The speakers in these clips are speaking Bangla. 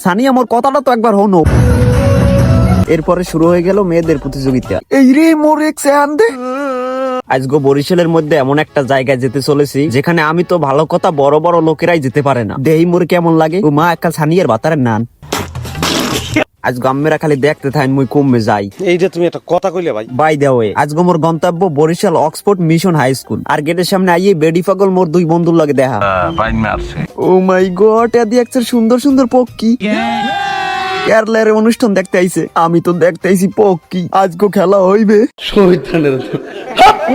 সানি আমার কথাটা তো একবার হনো। এরপরে শুরু হয়ে গেল মেয়েদের প্রতিযোগিতা। এই রে মোর এক দে। আজকে বরিশালের মধ্যে এমন একটা জায়গায় যেতে চলেছি যেখানে আমি তো ভালো কথা বড় বড় লোকেরাই যেতে পারে না। দেহি মোর কেমন লাগে ও মা একটা সানিয়ার বাতারের নান। আজকে আম্মেরা খালি দেখতে থাকেন মুই কমে যাই। এইটা তুমি একটা কথা কইলে ভাই। বাই দা ওয়ে আজকে মোর গন্তব্য Barishal Oxford Mission High School. আর গেটের সামনে আইয়ে বেডি পাগল মোর দুই বন্ধুর লাগে দেখা। ও মাই গড এদি একটা সুন্দর সুন্দর পক্ষী কেরলের অনুষ্ঠান দেখতে আইছে। আমি তো দেখতে আইছি পক্ষী। আজকে খেলা হইবে।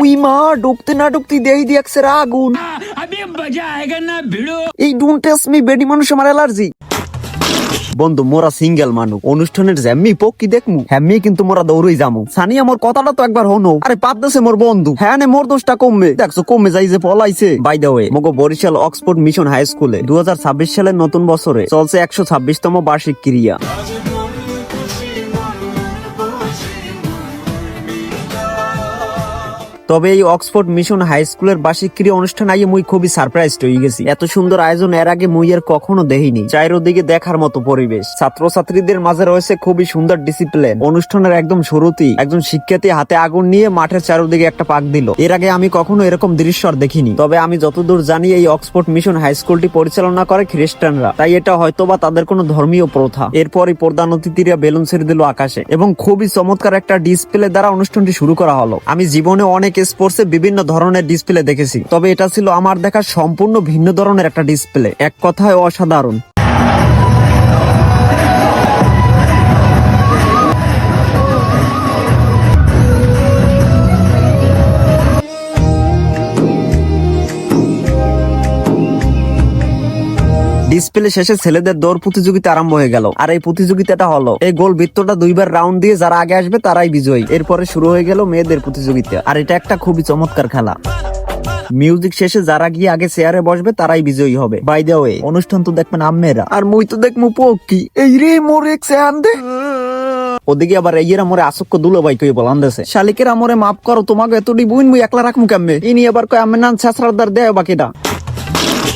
উই মা ঢুকতে না ঢুকতে দেই দি একসের আগুন। এই ডোন্ট টেস্ট মি বেডি মানুষ আমার অ্যালার্জি। বন্ধু মোরা সিঙ্গেল মানুষ অনুষ্ঠানের জ্যামি পক্ষী দেখমু হ্যামি কিন্তু মোরা দৌড়ই যামু। সানি আমার কথাটা তো একবার হনো। আরে পাবদাসে মোর বন্ধু হ্যাঁ নে মোর দোষটা কমবে দেখছো কমে যাই যে পলাইছে। বাই দা ওয়ে মগো বরিশাল অক্সফোর্ড মিশন হাই স্কুলে 2026 সালের নতুন বছরে চলছে 126তম বার্ষিক ক্রিয়া। তবে এই অক্সফোর্ড মিশন হাই স্কুলের বার্ষিক ক্রিয়া অনুষ্ঠান আইয়ে মুই খুবই সারপ্রাইজড হয়ে গেছি। এত সুন্দর আয়োজন এর আগে মুই এর কখনো দেখিনি। চারিদিকে দেখার মতো পরিবেশ, ছাত্রছাত্রীদের মাঝে রয়েছে খুবই সুন্দর ডিসিপ্লিন। অনুষ্ঠানের একদম শুরুতেই একজন শিক্ষার্থী হাতে আগুন নিয়ে মাঠের চারিদিকে একটা পাক দিল। এর আগে আমি কখনো এরকম দৃশ্য আর দেখিনি। তবে আমি যতদূর জানি এই অক্সফোর্ড মিশন হাই স্কুলটি পরিচালনা করে খ্রিস্টানরা, তাই এটা হয়তোবা তাদের কোনো ধর্মীয় প্রথা। এরপরই প্রধান অতিথিরা বেলুন ছেড়ে দিল আকাশে এবং খুবই চমৎকার একটা ডিসপ্লে দ্বারা অনুষ্ঠানটি শুরু করা হলো। আমি জীবনে অনেক স্পোর্টসে বিভিন্ন ধরনের ডিসপ্লে দেখেছি, তবে এটা ছিল আমার দেখা সম্পূর্ণ ভিন্ন ধরনের একটা ডিসপ্লে। এক কথায় অসাধারণ। ডিসপ্লে শেষে ছেলেদের দৌড় প্রতিযোগিতা আরম্ভ হয়ে গেল। আর এই প্রতিযোগিতাটা হলো এই গোল বৃত্তটা দুইবার রাউন্ড দিয়ে যারা আগে আসবে তারাই বিজয়ী। এরপরে শুরু হয়ে গেল মেয়েদের প্রতিযোগিতা। আর এটা একটা খুবই চমৎকার খেলা। মিউজিক শেষে যারা গিয়ে আগে চেয়ারে বসবে তারাই বিজয়ী হবে। বাই দ্য ওয়ে অনুষ্ঠান তো দেখবেন আম্মেরা আর মুই তো দেখমু পক্ষী। এই রে মোর এক দে। ওদিকে আবার এইরা মোরে আসক্য দুলো ভাই কই বলান দেছে শালিকেরা মোরে মাফ করো তোমাকে এতটি বুইন মুই একলা রাখমু কেমনে। ইনি আবার কয় আমি নান ছাছরাদার দেয় বাকিটা।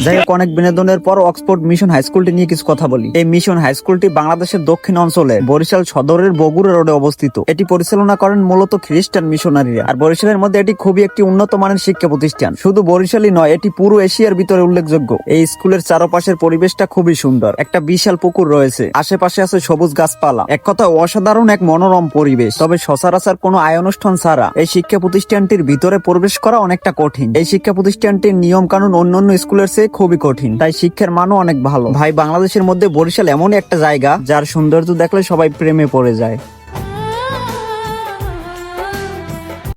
যাই হোক অনেক বিনোদনের পর অক্সফোর্ড মিশন হাই স্কুলটি নিয়ে কিছু কথা বলি। এই মিশন হাই স্কুলটি বাংলাদেশের দক্ষিণ অঞ্চলে বরিশাল সদরের বগুড়া রোডে অবস্থিত। এটি পরিচালনা করেন মূলত খ্রিস্টান মিশনারিরা। আর বরিশালের মধ্যে এটি খুবই একটি উন্নত মানের শিক্ষা প্রতিষ্ঠান। শুধু বরিশালই নয়, এটি পুরো এশিয়ার ভিতরে উল্লেখযোগ্য। এই স্কুলের চারপাশের পরিবেশটা খুবই সুন্দর। একটা বিশাল পুকুর রয়েছে, আশেপাশে আছে সবুজ গাছপালা। এক কথা অসাধারণ এক মনোরম পরিবেশ। তবে সচরাচর কোনো আয় অনুষ্ঠান ছাড়া এই শিক্ষা প্রতিষ্ঠানটির ভিতরে প্রবেশ করা অনেকটা কঠিন। এই শিক্ষা প্রতিষ্ঠানটির নিয়ম কানুন অন্যান্য স্কুলের চেয়ে খুবই কঠিন, তাই শিক্ষার মানও অনেক ভালো। ভাই বাংলাদেশের মধ্যে বরিশাল এমনই একটা জায়গা যার সৌন্দর্য দেখলে সবাই প্রেমে পড়ে যায়।